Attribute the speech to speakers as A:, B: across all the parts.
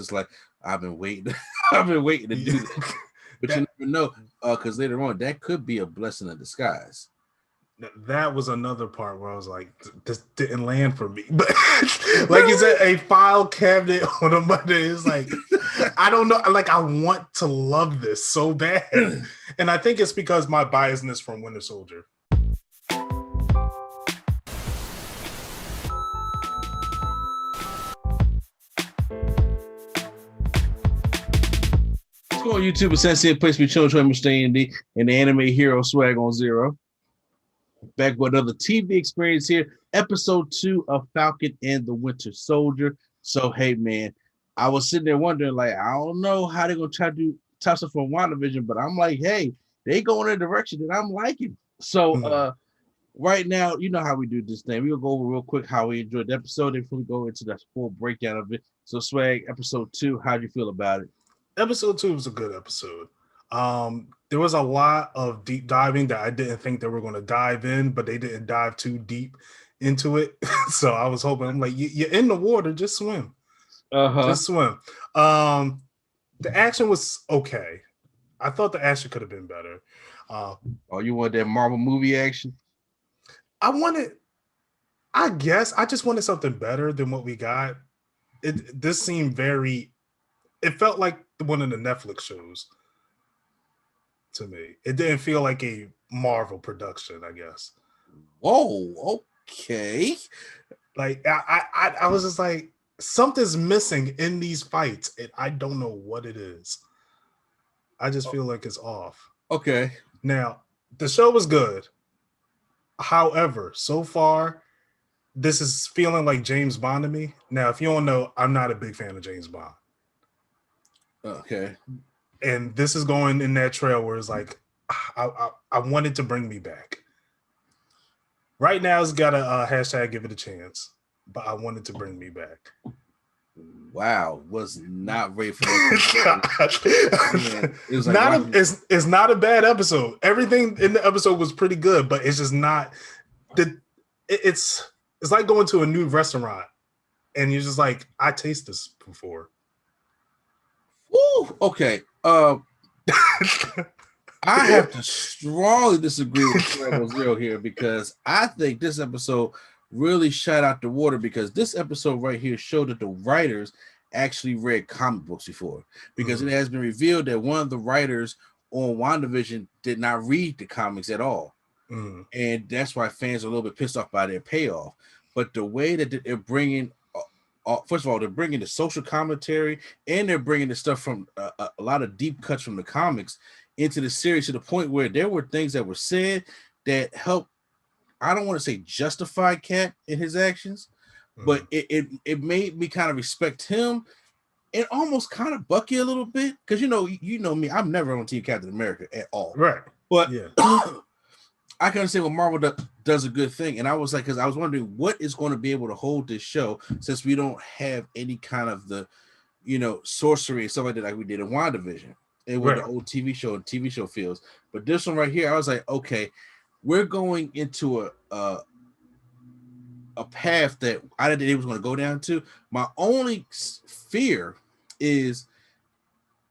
A: it's like I've been waiting, I've been waiting to do this. But you never know, because later on that could be a blessing in disguise.
B: That was another part where I was like, this didn't land for me. But like you said, a file cabinet on a Monday is like, I don't know. Like, I want to love this so bad. And I think it's because my biasness from Winter Soldier.
A: What's going on, YouTube? It's Sensei, place me children, Mr. A&D, and the anime hero swag on zero. Back with another TV experience here, episode 2 of Falcon and the Winter Soldier. So, hey, man, I was sitting there wondering, like, I don't know how they're going to try to do stuff from WandaVision, but I'm like, hey, they go in a direction that I'm liking. So, right now, you know how we do this thing. We're going to go over real quick how we enjoyed the episode before we go into the full breakdown of it. So, Swag, episode 2, how'd you feel about it?
B: Episode 2 was a good episode. There was a lot of deep diving that I didn't think they were going to dive in, but they didn't dive too deep into it. So I was hoping, I'm like, you're in the water, just swim. Just swim. The action was okay. I thought the action could have been better.
A: You want that Marvel movie action?
B: I just wanted something better than what we got. This seemed it felt like one of the Netflix shows. To me, it didn't feel like a Marvel production, I guess.
A: Whoa, okay.
B: Like I was just like, something's missing in these fights, and I don't know what it is. I just feel like it's off.
A: Okay.
B: Now, the show was good. However, so far, this is feeling like James Bond to me. Now, if you don't know, I'm not a big fan of James Bond.
A: Okay.
B: And this is going in that trail where it's like, I wanted to bring me back. Right now, it's got a hashtag give it a chance, but I wanted to bring me back.
A: Wow, was not ready for that.
B: It's not a bad episode. Everything in the episode was pretty good, but it's just not. It's like going to a new restaurant, and you're just like, I taste this before.
A: Ooh, okay. I have to strongly disagree with Level Zero here because I think this episode really shot out the water because this episode right here showed that the writers actually read comic books before because it has been revealed that one of the writers on WandaVision did not read the comics at all. And that's why fans are a little bit pissed off by their payoff. But the way that they're bringing first of all, they're bringing the social commentary and they're bringing the stuff from a lot of deep cuts from the comics into the series to the point where there were things that were said that helped, I don't want to say justify Cap in his actions, but it made me kind of respect him and almost kind of Bucky a little bit. Because you know me, I'm never on Team Captain America at all.
B: Right.
A: But yeah. I can understand when Marvel does a good thing. And I was like, because I was wondering what is going to be able to hold this show since we don't have any kind of the, sorcery and stuff like that like we did in WandaVision and with the old TV show and TV show feels. But this one right here, I was like, okay, we're going into a path that I didn't think it was going to go down to. My only fear is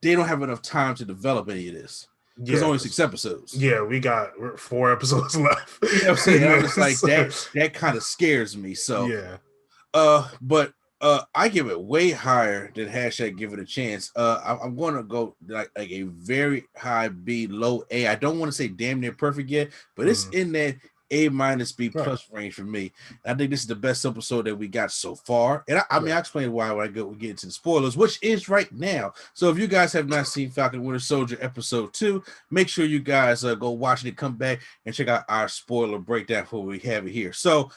A: they don't have enough time to develop any of this. There's only 6 episodes.
B: Yeah, we got 4 episodes left.
A: You know what I'm saying? I was like, that kind of scares me. So
B: yeah.
A: But I give it way higher than hashtag give it a chance. I'm gonna go like a very high B, low A. I don't want to say damn near perfect yet, but it's in that A- B+ range for me. And I think this is the best episode that we got so far. And I mean, I explain why when we get into the spoilers, which is right now. So if you guys have not seen Falcon Winter Soldier episode 2, make sure you guys go watch it, come back and check out our spoiler breakdown for what we have it here. So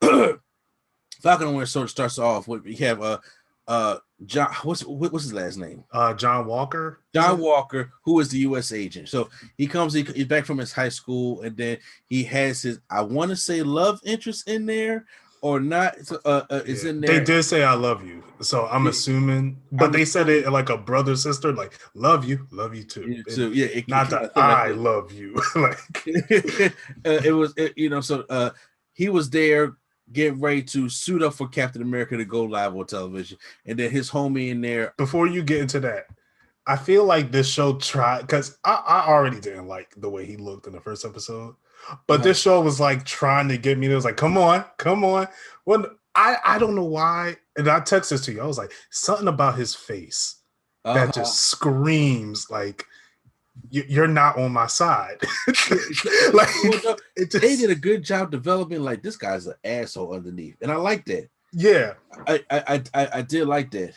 A: Falcon and Winter Soldier starts off with we have John, what's his last name?
B: John Walker.
A: John Walker, who is the U.S. agent. So he's back from his high school, and then he has his, I want to say, love interest in there or not. It's in there.
B: They did say I love you, so I'm assuming, but they said it like a brother sister, like love you too.
A: So
B: not that I love you. Like
A: it was, so he was there getting ready to suit up for Captain America to go live on television, and then his homie in there.
B: Before you get into that, I feel like this show tried, because I already didn't like the way he looked in the first episode, but this show was like trying to get me. It was like, come on. When I don't know why, and I texted this to you. I was like, something about his face that just screams like, you're not on my side.
A: Like, they did a good job developing like this guy's an asshole underneath, and I like that.
B: Yeah,
A: I did like that.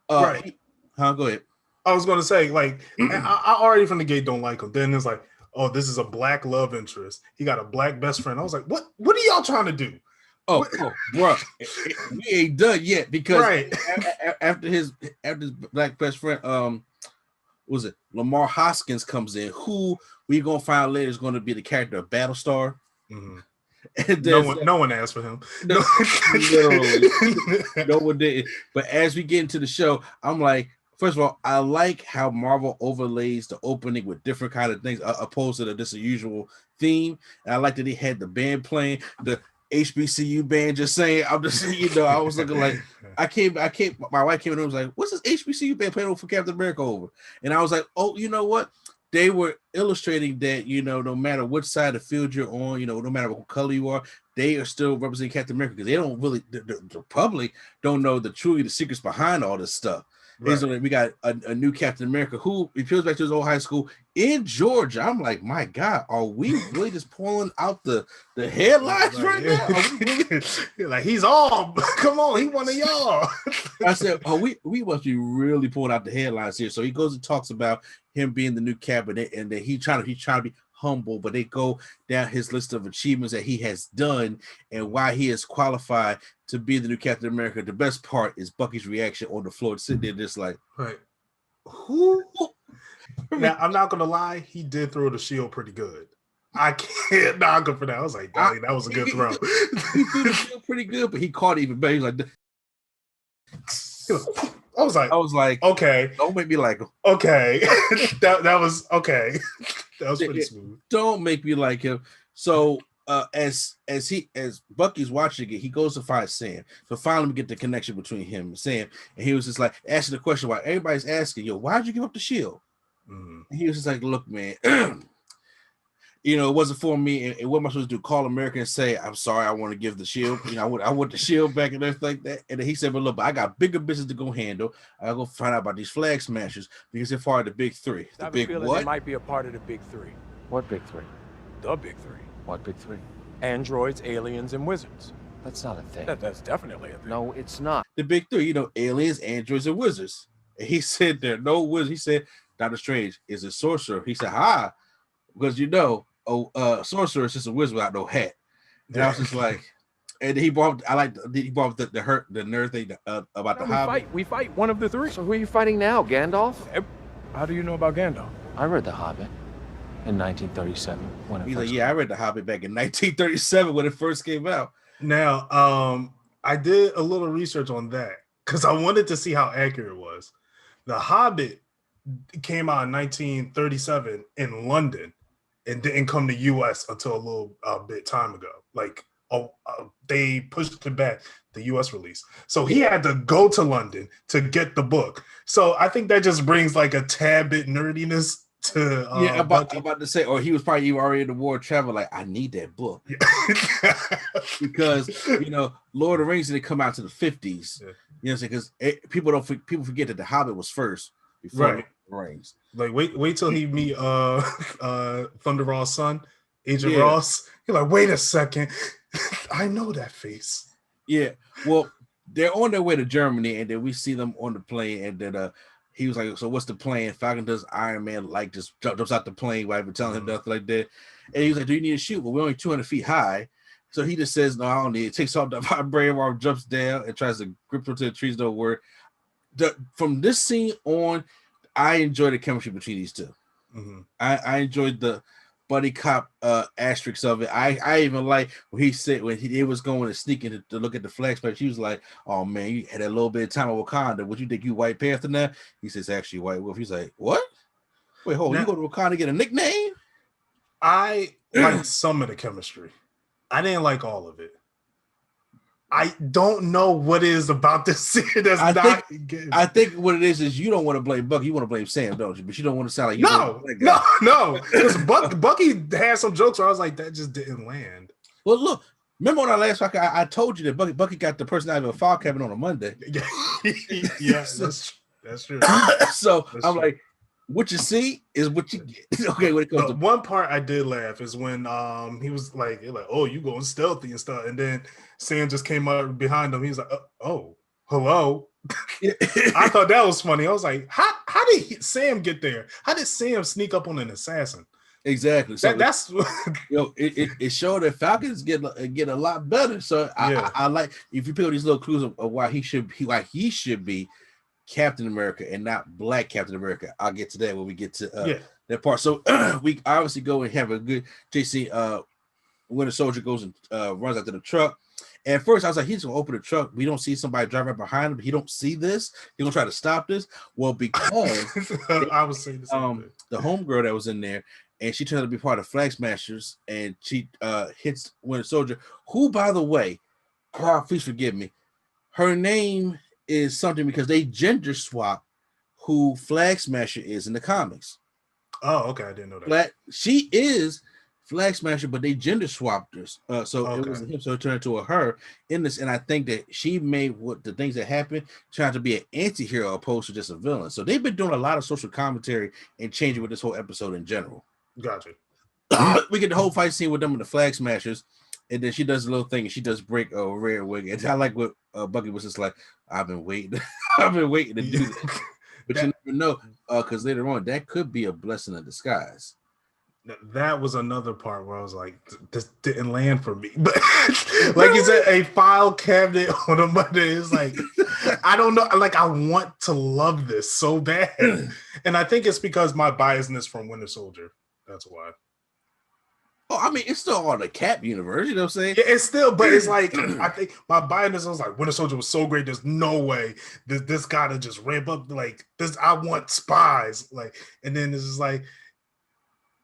B: Right?
A: Go ahead.
B: I was gonna say, like, I already from the gate don't like him. Then it's like, oh, this is a black love interest. He got a black best friend. I was like, what are y'all trying to do?
A: Bro, we ain't done yet, because after his black best friend, what was it, Lamar Hoskins comes in, who we gonna find out later is going to be the character of Battlestar.
B: Mm-hmm. And no one asked for him.
A: No, literally, no one did. But as we get into the show, I'm like, first of all, I like how Marvel overlays the opening with different kind of things, opposed to this usual theme. And I like that he had the band playing, the HBCU band just saying, I'm just, I was looking like, my wife came in and was like, what's this HBCU band playing over for Captain America over? And I was like, oh, you know what? They were illustrating that, no matter which side of the field you're on, no matter what color you are, they are still representing Captain America, because they don't really, the public don't know the secrets behind all this stuff. Right. We got a new Captain America who appeals back to his old high school in Georgia. I'm like, my God, are we really just pulling out the headlines right now?
B: You're like, he's all, come on, he one of y'all.
A: I said, we must be really pulling out the headlines here. So he goes and talks about him being the new cabinet, and that he's trying to be humble, but they go down his list of achievements that he has done and why he is qualified to be the new Captain America. The best part is Bucky's reaction on the floor, sitting there just like,
B: right. Who? Now, I'm not gonna lie, he did throw the shield pretty good. I can't knock him for that. I was like, dang, that was a good throw.
A: He threw the shield pretty good, but he caught it even better. He was
B: like, I was like, okay,
A: don't make me like him.
B: Okay, that was okay. That was pretty smooth.
A: Don't make me like him. So as Bucky's watching it, he goes to find Sam. So finally we get the connection between him and Sam. And he was just like asking the question why everybody's asking, why'd you give up the shield? Mm-hmm. And he was just like, look, man, it wasn't for me. And what am I supposed to do? Call America and say, I'm sorry, I want to give the shield. I want the shield back and everything like that. And then he said, but look, I got bigger business to go handle. I gotta go find out about these flag smashers, because they're part of the big three. The big what?
C: They might be a part of the big three.
D: What big three?
C: The big three.
D: What big three?
C: Androids, aliens, and wizards.
D: That's not a thing.
C: That's definitely a thing.
D: No, it's not.
A: The big three, aliens, androids, and wizards. And he said there are no wizards. He said, Dr. Strange is a sorcerer. He said, because sorcerer is just a wizard without no hat. And I was just like, and he brought the nerd thing about the Hobbit.
C: We fight one of the three.
D: So who are you fighting now, Gandalf?
C: How do you know about Gandalf?
D: I read The Hobbit in 1937 when it
A: He's
D: first
A: like, I read The Hobbit back in 1937 when it first came out.
B: Now, I did a little research on that because I wanted to see how accurate it was. The Hobbit came out in 1937 in London and didn't come to US until a little bit time ago. Like, they pushed it back, the US release. So he had to go to London to get the book. So I think that just brings like a tad bit nerdiness to
A: about to say, or he was probably already in the war travel, like, I need that book. Because Lord of the Rings didn't come out to the 50s. Yeah. Because people forget that the Hobbit was first before Lord of the Rings.
B: Like wait till he meet Thunder Ross' son, Agent Ross. You're like, wait a second, I know that face.
A: Yeah, well, they're on their way to Germany, and then we see them on the plane, and then he was like, so what's the plan? Falcon does Iron Man, like, just jumps out the plane while I've been telling him nothing like that. And he was like, do you need to shoot? Well, we're only 200 feet high. So he just says, no, I don't need it. Takes off the vibrator arm, jumps down, and tries to grip onto the trees, don't work. From this scene on, I enjoyed the chemistry between these two. Mm-hmm. I enjoyed the buddy cop asterisks of it. I even like when he said when he was going to sneak in to look at the flag smash, he was like, oh man, you had a little bit of time in Wakanda. Would you think you White Panther now? He says, actually White Wolf. He's like, what? Wait, hold on, you go to Wakanda to get a nickname?
B: I liked some of the chemistry. I didn't like all of it. I don't know what it is about this scene that's
A: I think what it is you don't want to blame Bucky, you want to blame Sam, don't you? But you don't want to sound like you
B: no. Because Bucky had some jokes where I was like, that just didn't land.
A: Well, look, remember on our last talk, I told you that Bucky got the personality of a file cabinet on a Monday.
B: Yeah, that's true.
A: So
B: that's
A: I'm
B: true.
A: like, what you see is what you get. Okay, when it comes to
B: one part I did laugh is when he was like, oh, you going stealthy and stuff, and then Sam just came up behind him. He was like, oh, hello. I thought that was funny. I was like, how did Sam get there? How did Sam sneak up on an assassin?
A: Exactly. So
B: that's
A: it showed that Falcons get a lot better. So I like if you pick up these little clues of why he should be Captain America and not Black Captain America. I'll get to that when we get to that part. So we obviously go and have a good JC. Winter Soldier goes and runs out to the truck. And at first I was like, he's gonna open the truck. We don't see somebody driving right behind him. He don't see this. He's gonna try to stop this. Well, because
B: I was saying the same thing.
A: The homegirl that was in there, and she turned out to be part of Flag Smashers, and she hits Winter Soldier, who, by the way, God, please forgive me, her name is something because they gender swap who Flag Smasher is in the comics.
B: Oh, okay, I didn't know that.
A: She is Flag Smasher, but they gender swapped her. So it was him, so it turned into a her in this, and I think that she made what the things that happened trying to be an anti-hero opposed to just a villain. So they've been doing a lot of social commentary and changing with this whole episode in general.
B: Gotcha.
A: We get the whole fight scene with them and the Flag Smashers, and then she does a little thing and she does break a rare wig. And I like what Bucky was just like, I've been waiting to do this. But you never know, because later on that could be a blessing in disguise.
B: That was another part where I was like, this didn't land for me. But like you said, a file cabinet on a Monday is like, I don't know. Like, I want to love this so bad. And I think it's because my biasness from Winter Soldier. That's why.
A: Oh, I mean, it's still on the Cap universe, you know what I'm saying?
B: Yeah, it's still, but it's like, I think my biasness was like, Winter Soldier was so great, there's no way this gotta just ramp up like this. I want spies. Like, and then this is like,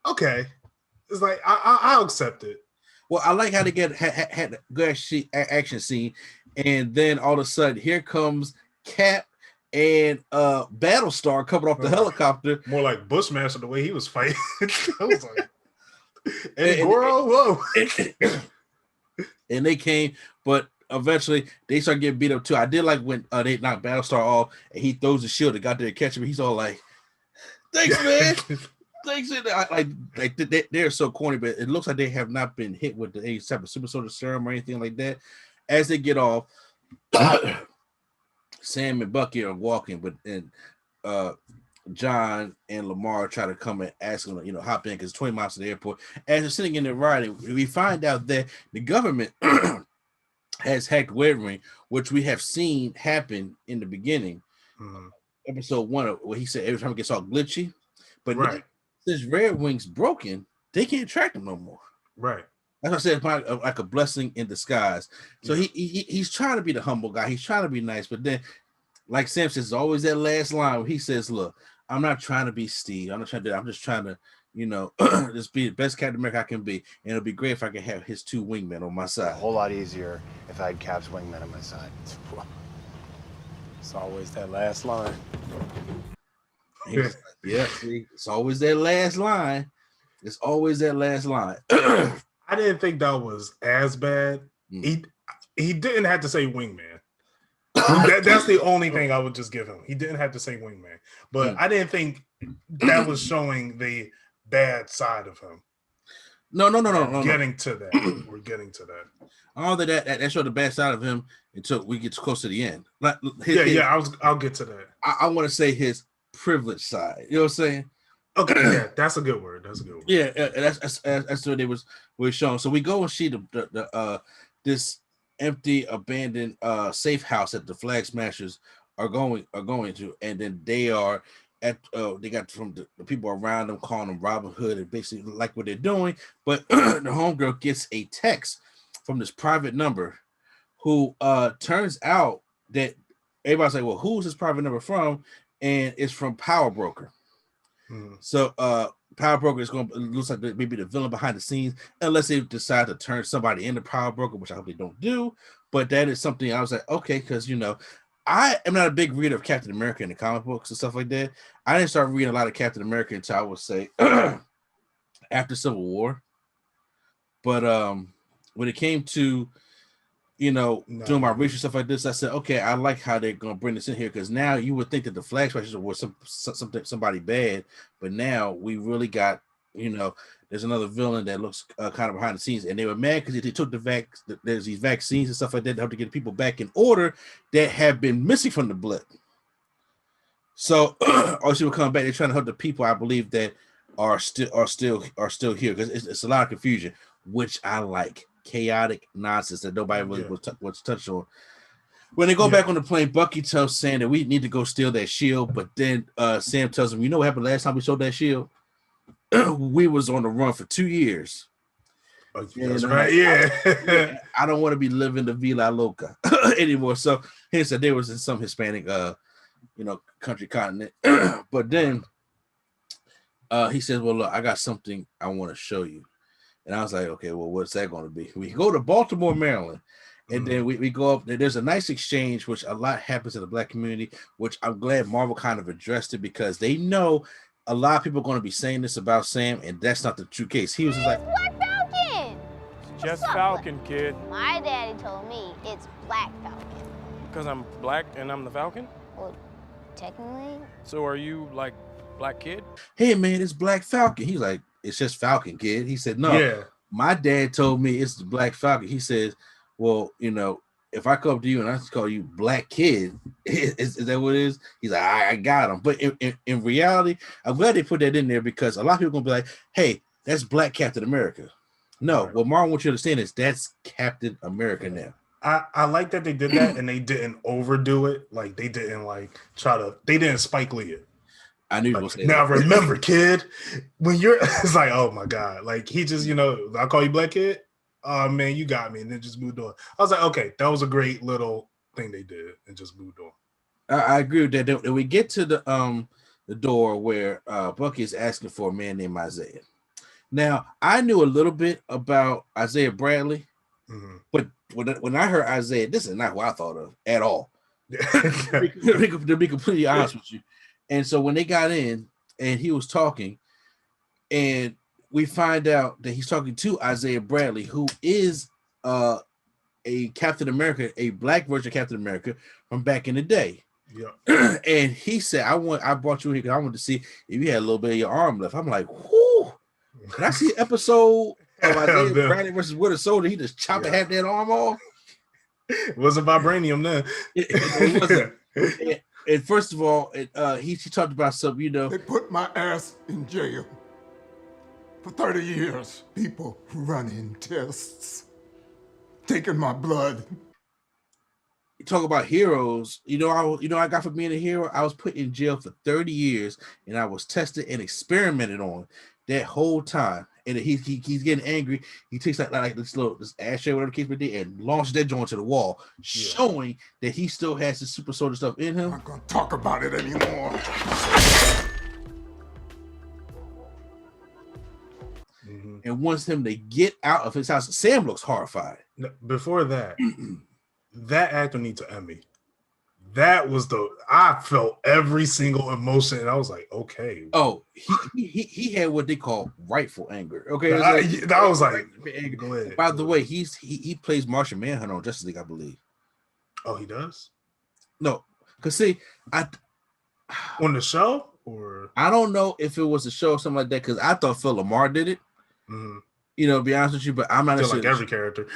B: okay. It's like, I'll accept it.
A: Well, I like how they had a good action scene, and then all of a sudden, here comes Cap and Battlestar coming off the helicopter.
B: More like Bushmaster the way he was fighting. I was like, and Goro, whoa.
A: And they came, but eventually they start getting beat up too. I did like when they knocked Battlestar off and he throws the shield and got there to catch him. He's all like, thanks, man. Thanks. Like they're so corny, but it looks like they have not been hit with any type of super soldier serum or anything like that. As they get off, Sam and Bucky are walking, but John and Lamar try to come and ask him, hop in because 20 miles to the airport. As they're sitting in there riding, we find out that the government has hacked Red Ring, which we have seen happen in the beginning. Episode 1, where he said every time it gets all glitchy, but since Red Wing's broken, they can't track him no more.
B: Right.
A: That's what I said, it's probably like a blessing in disguise. So he's trying to be the humble guy. He's trying to be nice, but then, like Sam says, it's always that last line where he says, "Look, I'm not trying to be Steve. I'm not trying to do that. I'm just trying to, just be the best Captain America I can be. And it'll be great if I can have his 2 wingmen on my side."
E: A whole lot easier if I had Cap's wingmen on my side.
C: It's always that last line.
A: Yeah, see, it's always that last line. It's always that last line.
B: I didn't think that was as bad. He didn't have to say wingman. That's the only thing I would just give him. He didn't have to say wingman, but I didn't think that was showing the bad side of him.
A: No.
B: Getting to that. We're getting to that.
A: All that showed the bad side of him until we get close to the end. Like,
B: I'll get to that.
A: I want to say his privileged side. You know what I'm saying?
B: Okay, yeah, that's a good word.
A: Yeah, that's what it was shown. So we go and see the this empty, abandoned safe house that the Flag Smashers are going to, and then they are at they got from the people around them calling them Robin Hood and basically like what they're doing. But the homegirl gets a text from this private number, who turns out that everybody's like, well, who's this private number from? And it's from Power Broker. So Power Broker is going to looks like maybe the villain behind the scenes, unless they decide to turn somebody into Power Broker, which I hope they don't do. But that is something I was like, okay, because I am not a big reader of Captain America in the comic books and stuff like that. I didn't start reading a lot of Captain America until I would say after Civil War. But when it came to doing my research stuff like this, I said, okay, I like how they're gonna bring this in here, because now you would think that the Flag Smashers was somebody bad, but now we really got there's another villain that looks kind of behind the scenes, and they were mad because they took there's these vaccines and stuff like that to help to get people back in order that have been missing from the blip. So also will come back. They're trying to help the people, I believe, that are still here, because it's a lot of confusion, which I like. Chaotic nonsense that nobody really was touched on. When they go back on the plane, Bucky tells Sam that we need to go steal that shield, but then Sam tells him, you know what happened last time we stole that shield? We was on the run for 2 years.
B: That's right.
A: I don't want to be living the Villa Loca anymore. So he said there was in some Hispanic country continent. But then he says, well, look, I got something I want to show you. And I was like, okay, well, what's that going to be? We go to Baltimore, Maryland, and then we go up. There's a nice exchange, which a lot happens in the Black community, which I'm glad Marvel kind of addressed it, because they know a lot of people are going to be saying this about Sam, and that's not the true case. He was just like,
F: Black Falcon!
C: It's just Falcon, kid.
F: My daddy told me it's Black Falcon.
C: Because I'm black and I'm the Falcon?
F: Well, technically.
C: So are you like Black Kid?
A: hey, man, it's Black Falcon. He's like, it's just Falcon, kid. He said, no, my dad told me it's the Black Falcon. He says, well, if I come up to you and I call you Black Kid, is that what it is? He's like, I got him. But in reality, I'm glad they put that in there, because a lot of people are going to be like, hey, that's Black Captain America. No, what Marvel wants you to understand is that's Captain America now.
B: I like that they did that, and they didn't overdo it. Like, they didn't they didn't Spike Lee it.
A: I knew you were going to say
B: now
A: that.
B: remember, kid, when it's like, oh my God, like he just, I call you Black Kid. Oh man, you got me, and then just moved on. I was like, okay, that was a great little thing they did, and just moved on.
A: I agree with that. Then we get to the door where Bucky is asking for a man named Isaiah. Now, I knew a little bit about Isaiah Bradley, but when I heard Isaiah, this is not who I thought of at all. To be completely honest with you. And so when they got in and he was talking, and we find out that he's talking to Isaiah Bradley, who is a Captain America, a Black version of Captain America from back in the day. Yeah. And he said, I brought you here because I wanted to see if you had a little bit of your arm left. I'm like, whoo, can I see an episode of Isaiah Bradley versus Winter Soldier? He just chopped half that arm off.
B: It wasn't vibranium then.
A: It wasn't. And first of all, he talked about something,
G: They put my ass in jail for 30 years. People running tests, taking my blood.
A: You talk about heroes. I got for being a hero. I was put in jail for 30 years, and I was tested and experimented on that whole time. And he's getting angry. He takes like this ashtray, whatever the case may be, and launches that joint to the wall, showing that he still has the super soldier stuff in him.
G: I'm not gonna talk about it anymore.
A: And wants him to get out of his house. Sam looks horrified.
B: Before that, that actor needs an Emmy. That was I felt every single emotion, and I was like, okay.
A: Oh, he had what they call rightful anger. Okay,
B: I was like,
A: go ahead. By the way, he plays Martian Manhunter on Justice League, I believe.
B: Oh, he does?
A: No, because see,
B: on the show, or
A: I don't know if it was a show or something like that, because I thought Phil Lamar did it. To be honest with you, but I'm not
B: sure. Like every character.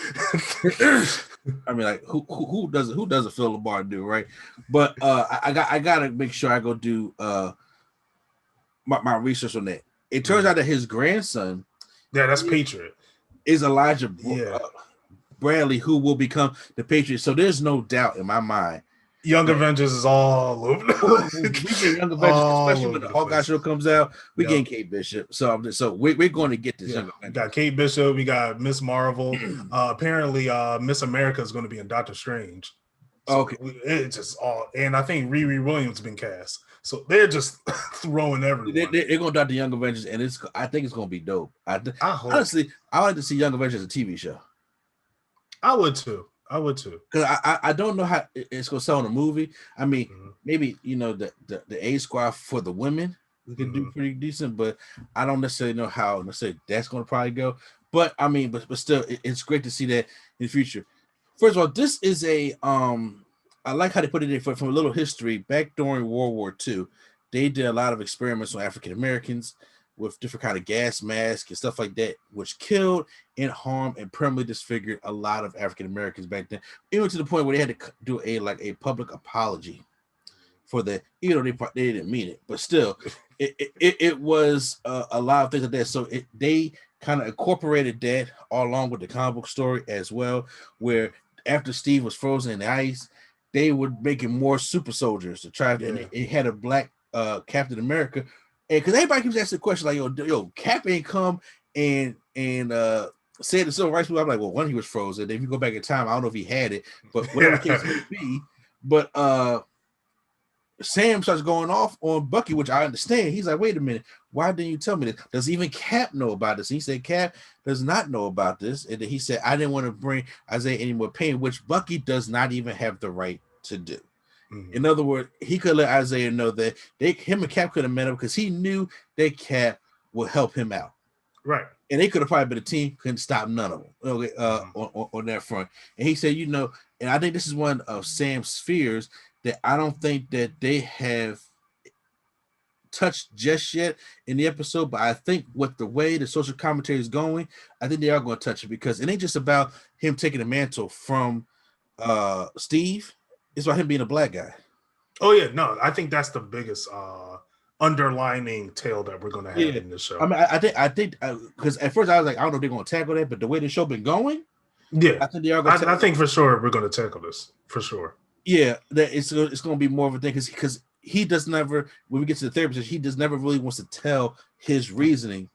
A: I mean, like who does a Phil Lamar do, right? But I gotta make sure I go do my research on that. It turns out that his grandson,
B: that's Patriot, is
A: Elijah Bradley, who will become the Patriot. So there's no doubt in my mind.
B: Young Avengers is all over the place.
A: We get Young Avengers, especially when the Hawkeye show comes out. We getting Kate Bishop, so we're going to get this. Young
B: We got Kate Bishop. We got Miss Marvel. Apparently, Miss America is going to be in Doctor Strange. So
A: okay,
B: it's just all, and I think Riri Williams has been cast. So they're just throwing everyone.
A: They're gonna dot the Young Avengers, and I think it's gonna be dope. Honestly, I like to see Young Avengers as a TV show.
B: I would too. Because
A: I don't know how it's gonna sell in a movie. I mean, maybe the A Squad for the women we can do pretty decent, but I don't necessarily know how that's gonna probably go. But I mean, but still, it's great to see that in the future. First of all, this is a I like how they put it in from a little history. Back during World War II, they did a lot of experiments on African Americans with different kind of gas masks and stuff like that, which killed and harmed and permanently disfigured a lot of African Americans back then, even to the point where they had to do a public apology for that. Even though they didn't mean it, but still, it was a lot of things like that. So they kind of incorporated that all along with the comic book story as well, where after Steve was frozen in the ice, they were making more super soldiers to try. And it had a black Captain America. And because everybody keeps asking the question, like, yo, Cap ain't come and said the civil rights movement. I'm like, well, one, he was frozen. If you go back in time, I don't know if he had it, but whatever the case may be. But Sam starts going off on Bucky, which I understand. He's like, wait a minute, why didn't you tell me this? Does even Cap know about this? And he said, Cap does not know about this. And then he said, I didn't want to bring Isaiah any more pain, which Bucky does not even have the right to do. In other words, he could let Isaiah know that him and Cap could have met him because he knew that Cap would help him out.
B: Right.
A: And they could have probably been a team, couldn't stop none of them on that front. And he said, and I think this is one of Sam's fears that I don't think that they have touched just yet in the episode, but I think with the way the social commentary is going, I think they are going to touch it because it ain't just about him taking the mantle from Steve. It's about him being a black guy.
B: Oh yeah, no, I think that's the biggest underlining tale that we're gonna have in this show.
A: I mean, I think because at first I was like, I don't know if they're gonna tackle that, but the way the show been going,
B: I
A: think they are. I
B: think for sure we're gonna tackle this for sure.
A: Yeah, that it's gonna be more of a thing because he does never, when we get to the therapist, he does never really wants to tell his reasoning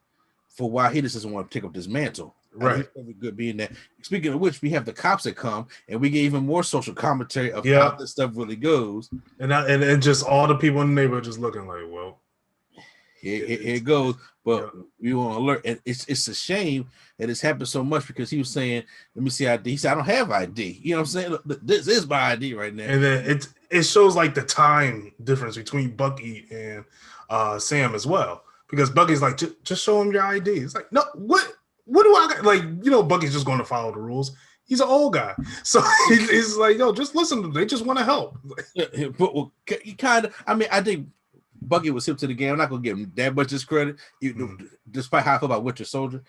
A: for why he just doesn't want to take up this mantle.
B: Right.
A: He's good being that. Speaking of which, we have the cops that come and we get even more social commentary of how this stuff really goes.
B: And just all the people in the neighborhood just looking like, well,
A: here it goes. But we want to alert. And it's a shame that it's happened so much because he was saying, let me see ID. He said, I don't have ID. You know what I'm saying? Look, this is my ID right now.
B: And then it shows like the time difference between Bucky and Sam as well. Because Bucky's like, just show him your ID. It's like, no, what do I got? Like, Bucky's just going to follow the rules. He's an old guy. So he's like, yo, just listen to them. They just want to help.
A: But he kind of, I mean, I think Bucky was hip to the game. I'm not going to give him that much as credit, despite how I feel about Winter Soldier.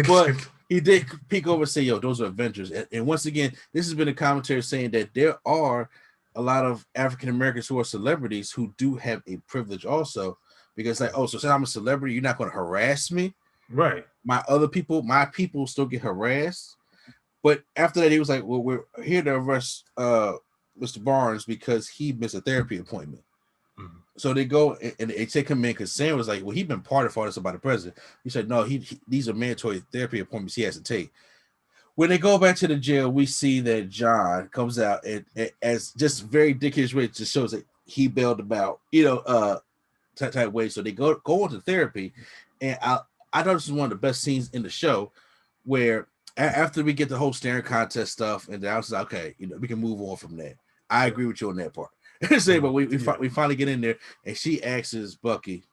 A: But he did peek over and say, yo, those are Avengers. And once again, this has been a commentary saying that there are a lot of African Americans who are celebrities who do have a privilege also. Because like, oh, so since I'm a celebrity, you're not going to harass me?
B: Right.
A: My people still get harassed. But after that, he was like, well, we're here to arrest Mr. Barnes because he missed a therapy appointment. So they go and they take him in because Sam was like, well, he's been part of all this about the president. He said, no, these are mandatory therapy appointments he has to take. When they go back to the jail, we see that John comes out and as just very dickish way, just shows that he bailed him out, type way. So they go into therapy, and I thought this was one of the best scenes in the show, where after we get the whole staring contest stuff, and I was like, okay, we can move on from that. I agree with you on that part. But we finally get in there, and she asks Bucky,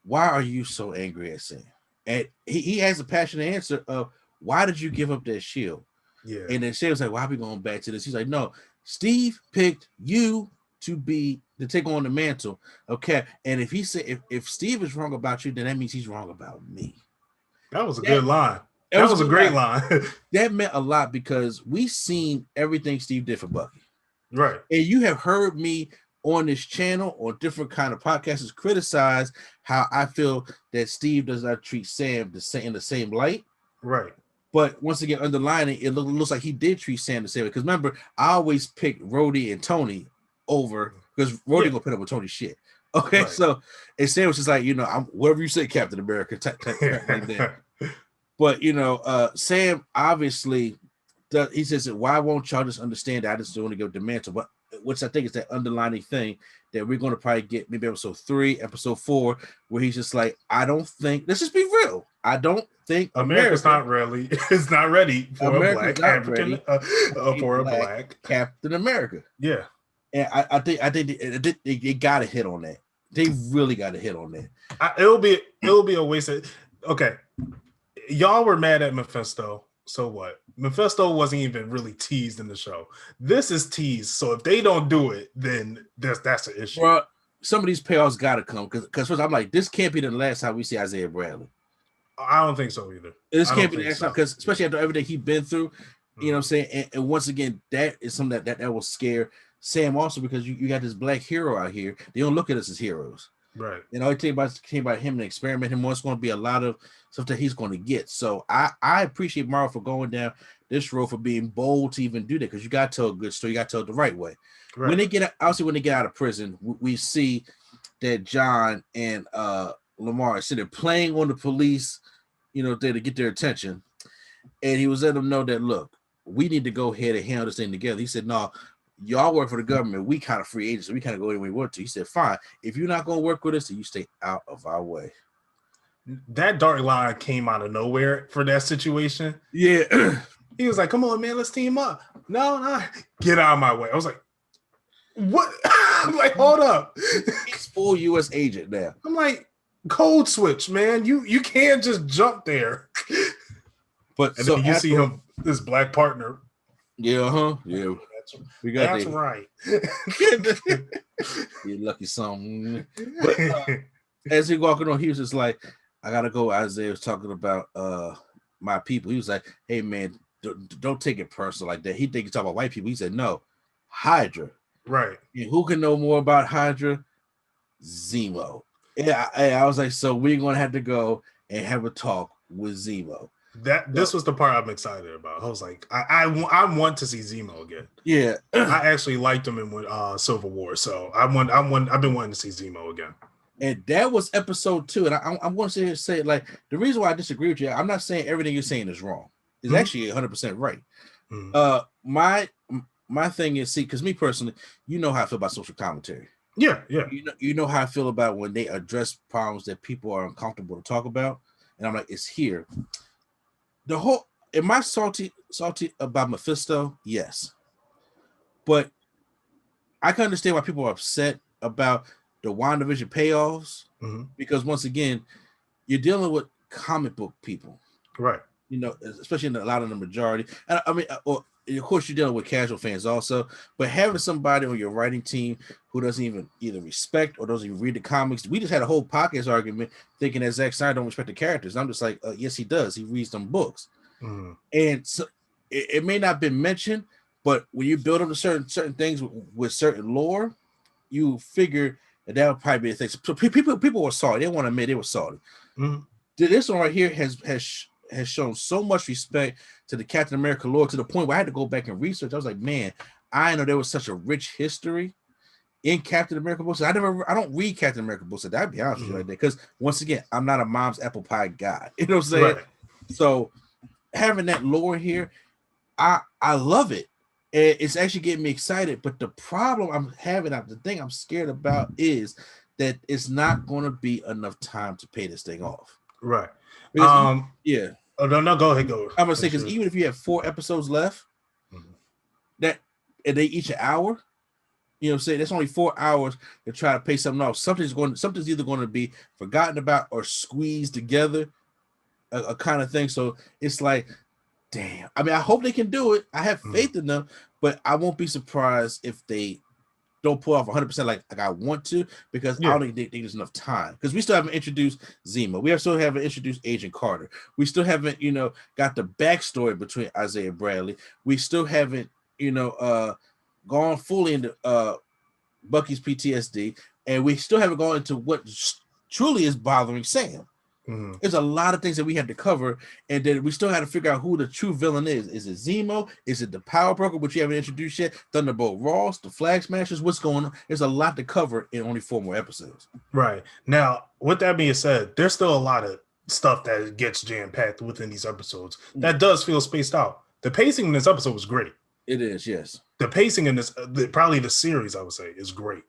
A: "Why are you so angry at Sam?" And he has a passionate answer of, "Why did you give up that shield?"
B: Yeah.
A: And then Sam's like, "Why are we going back to this?" He's like, "No, Steve picked you to take on the mantle, okay? And if he said if Steve is wrong about you, then that means he's wrong about me."
B: That was a good line. That was a great line.
A: That meant a lot because we seen everything Steve did for Bucky.
B: Right.
A: And you have heard me on this channel or different kind of podcasts criticize how I feel that Steve does not treat Sam in the same light.
B: Right.
A: But once again, underlining, it looks like he did treat Sam the same way. Because remember, I always pick Rhodey and Tony over because Rhodey gonna put up with Tony's shit. Okay, so and Sam was just like, I'm whatever you say, Captain America, type like that. But Sam obviously he says, why won't y'all just understand that I just want to go to mantle? But which I think is that underlining thing that we're going to probably get maybe episode 3, episode 4, where he's just like, I don't think, let's just be real. I don't think
B: America's not ready. It's not ready for
A: America's
B: a black African, for a
A: black
B: black
A: Captain America.
B: Yeah.
A: And I think they got to hit on that. They really got to hit on that.
B: It'll be a waste of, okay. Y'all were mad at Mephisto. So what? Mephisto wasn't even really teased in the show. This is teased. So if they don't do it, then that's an issue.
A: Well, some of these payoffs got to come because first I'm like, this can't be the last time we see Isaiah Bradley.
B: I don't think so either.
A: This can't be the last time because especially after everything he's been through, you know what I'm saying? And once again, that is something that will scare Sam also because you got this black hero out here. They don't look at us as heroes. Right. You know, it came about him and experiment him. It's going to be a lot of stuff that he's going to get. So I appreciate Marvel for going down this road for being bold to even do that because you got to tell a good story. You got to tell it the right way. Right. When they get out of prison, we see that John and Lamar are sitting there playing on the police, you know, there to get their attention. And he was letting them know that, look, we need to go ahead and handle this thing together. He said, no, y'all work for the government. We kind of free agents. So we kind of go anywhere we want to. He said, fine. If you're not going to work with us, then you stay out of our way.
B: That dark line came out of nowhere for that situation.
A: Yeah.
B: He was like, come on, man, let's team up. No, get out of my way. I was like, what? I'm like, hold up.
A: He's full U.S. agent now.
B: I'm like, code switch, man. You can't just jump there.
A: But
B: and so then you see him, this black partner.
A: Yeah, yeah. We got
B: that's right.
A: You lucky something. But as he walking on, he was just like, I gotta go. Isaiah was talking about my people. He was like, hey man, don't take it personal like that. He think he's talking about white people. He said, no, Hydra.
B: Right.
A: And who can know more about Hydra? Zemo. Yeah, I was like, so we're gonna have to go and have a talk with Zemo.
B: This was the part I'm excited about. I was like, I want to see Zemo again.
A: Yeah,
B: I actually liked him in Civil War, so I've been wanting to see Zemo again.
A: And that was episode 2. And I'm going to say like the reason why I disagree with you. I'm not saying everything you're saying is wrong. It's actually 100% right. My thing is, see, because me personally, you know how I feel about social commentary.
B: Yeah.
A: You know how I feel about when they address problems that people are uncomfortable to talk about, and I'm like, it's here. Am I salty about Mephisto? Yes, but I can understand why people are upset about the WandaVision payoffs because once again, you're dealing with comic book people,
B: right?
A: You know, especially in a lot of the majority. And I mean, of course, you're dealing with casual fans also, but having somebody on your writing team who doesn't even either respect or doesn't even read the comics. We just had a whole podcast argument thinking that Zack Snyder don't respect the characters. I'm just like, yes, he does. He reads them books. And so it may not have been mentioned, but when you build up to certain things with certain lore, you figure that would probably be a thing. So people were salty. They want to admit they were salty. This one right here has shown so much respect to the Captain America lore to the point where I had to go back and research. I was like, man, I know there was such a rich history in Captain America books. I don't read Captain America books. I'd be honest with you like that because once again, I'm not a mom's apple pie guy. You know what I'm saying? Right. So having that lore here, I love it. And it's actually getting me excited. But the problem I'm having, the thing I'm scared about is that it's not going to be enough time to pay this thing off.
B: Right.
A: Because, yeah.
B: Oh no, go ahead, go.
A: I'm gonna say because even if you have 4 episodes left, and they each an hour, you know what I'm saying? That's only 4 hours to try to pay something off. Something's either going to be forgotten about or squeezed together, a kind of thing. So it's like, damn. I mean, I hope they can do it. I have faith in them, but I won't be surprised if they don't pull off 100% like I want to, because I don't think there's enough time. Because we still haven't introduced Zemo. We still haven't introduced Agent Carter. We still haven't, got the backstory between Isaiah Bradley. We still haven't, gone fully into Bucky's PTSD, and we still haven't gone into what truly is bothering Sam. There's a lot of things that we had to cover, and then we still had to figure out who the true villain is. Is it Zemo? Is it the Power Broker, which you haven't introduced yet? Thunderbolt Ross, the Flag Smashers? What's going on? There's a lot to cover in only 4 more episodes.
B: Right. Now, with that being said, there's still a lot of stuff that gets jam-packed within these episodes. That does feel spaced out. The pacing in this episode was great.
A: It is, yes.
B: the pacing in this, probably the series, I would say, is great.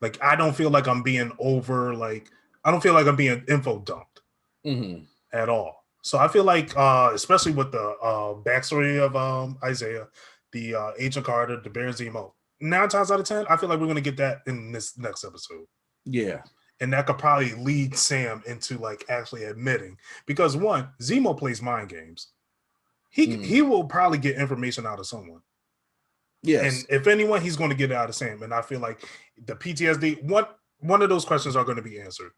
B: Like, I don't feel like I'm being I don't feel like I'm being info dumped at all. So I feel like, especially with the backstory of Isaiah, the Agent Carter, the Baron Zemo, 9 times out of 10, I feel like we're going to get that in this next episode.
A: Yeah.
B: And that could probably lead Sam into like actually admitting, because one, Zemo plays mind games. He will probably get information out of someone.
A: Yes.
B: And if anyone, he's going to get it out of Sam. And I feel like the PTSD, one of those questions are going to be answered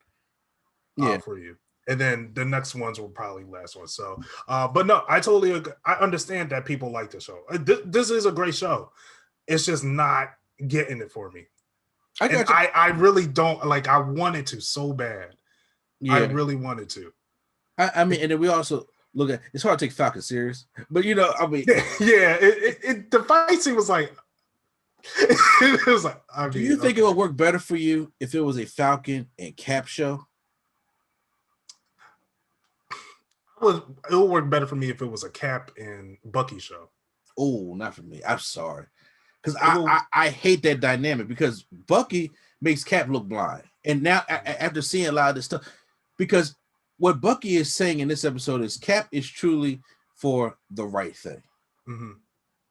B: for you. And then the next ones will probably last one. So, but no, I understand that people like the show. This is a great show. It's just not getting it for me. I really don't like. I wanted to so bad. Yeah. I really wanted to.
A: I mean, and then we also look at. It's hard to take Falcon serious, but I mean,
B: yeah. The fight scene was like. It was like.
A: Do you think it would work better for you if it was a Falcon and Cap show?
B: It would work better for me if it was a Cap and Bucky show.
A: Oh, not for me. I'm sorry. Because I hate that dynamic, because Bucky makes Cap look blind. And now after seeing a lot of this stuff, because what Bucky is saying in this episode is Cap is truly for the right thing.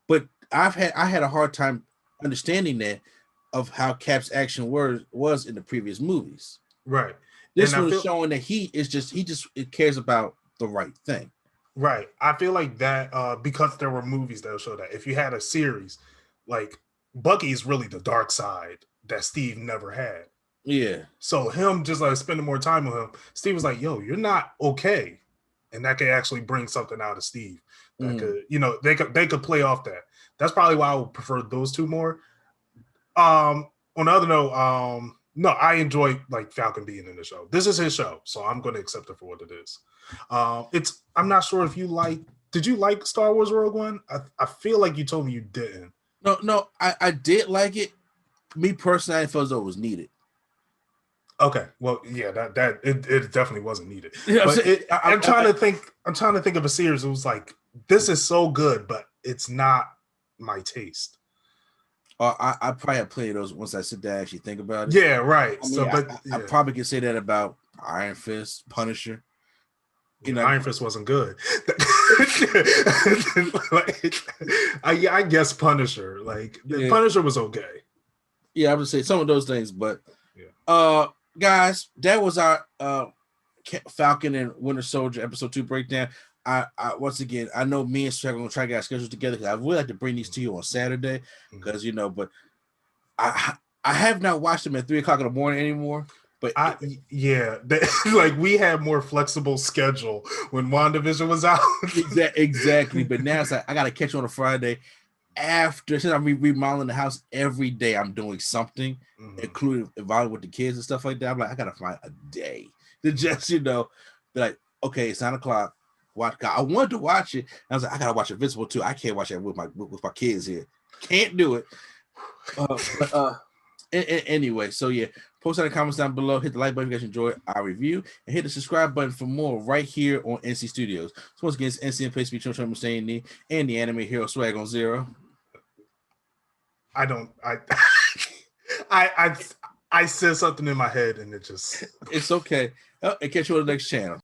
A: But I had a hard time understanding that of how Cap's action was in the previous movies.
B: Right.
A: This one is showing that he cares about the right thing.
B: Right. I feel like that because there were movies that show that. If you had a series, like Bucky is really the dark side that Steve never had.
A: Yeah. So
B: him just like spending more time with him, Steve was like, yo, you're not okay. And that could actually bring something out of Steve. That could, they could play off that. That's probably why I would prefer those two more. On the other note, no, I enjoy like Falcon being in the show. This is his show, so I'm going to accept it for what it is. I'm not sure if did you like Star Wars Rogue One? I feel like you told me you didn't.
A: No, I did like it. Me personally, I felt as though it was needed.
B: Okay, well, yeah, that it definitely wasn't needed. But I'm trying to think of a series that was like, this is so good, but it's not my taste.
A: I probably have plenty of those once I sit down and actually think about it.
B: Yeah, right.
A: I mean, I probably could say that about Iron Fist, Punisher.
B: Iron Fist wasn't good. I guess Punisher. Punisher was okay.
A: Yeah, I would say some of those things, but guys, that was our Falcon and Winter Soldier episode 2 breakdown. I once again, I know me and Strag are gonna try to get our schedules together, because I would like to bring these to you on Saturday, because but I have not watched them at 3:00 in the morning anymore. But
B: like we had more flexible schedule when WandaVision was out.
A: Exactly. But now it's like I gotta catch on a Friday since I'm remodeling the house every day. I'm doing something, including involved with the kids and stuff like that. I'm like, I gotta find a day to just be like, okay, it's 9:00. Watch. I wanted to watch it. I was like, I gotta watch Invincible too. I can't watch that with my kids here. Can't do it. Anyway, so yeah, post in the comments down below. Hit the like button if you guys enjoyed our review, and hit the subscribe button for more right here on NC Studios. So once again, it's NC and Place Speech on saying the and the anime hero Swag on Zero.
B: I said something in my head and it just.
A: It's okay. And catch you on the next channel.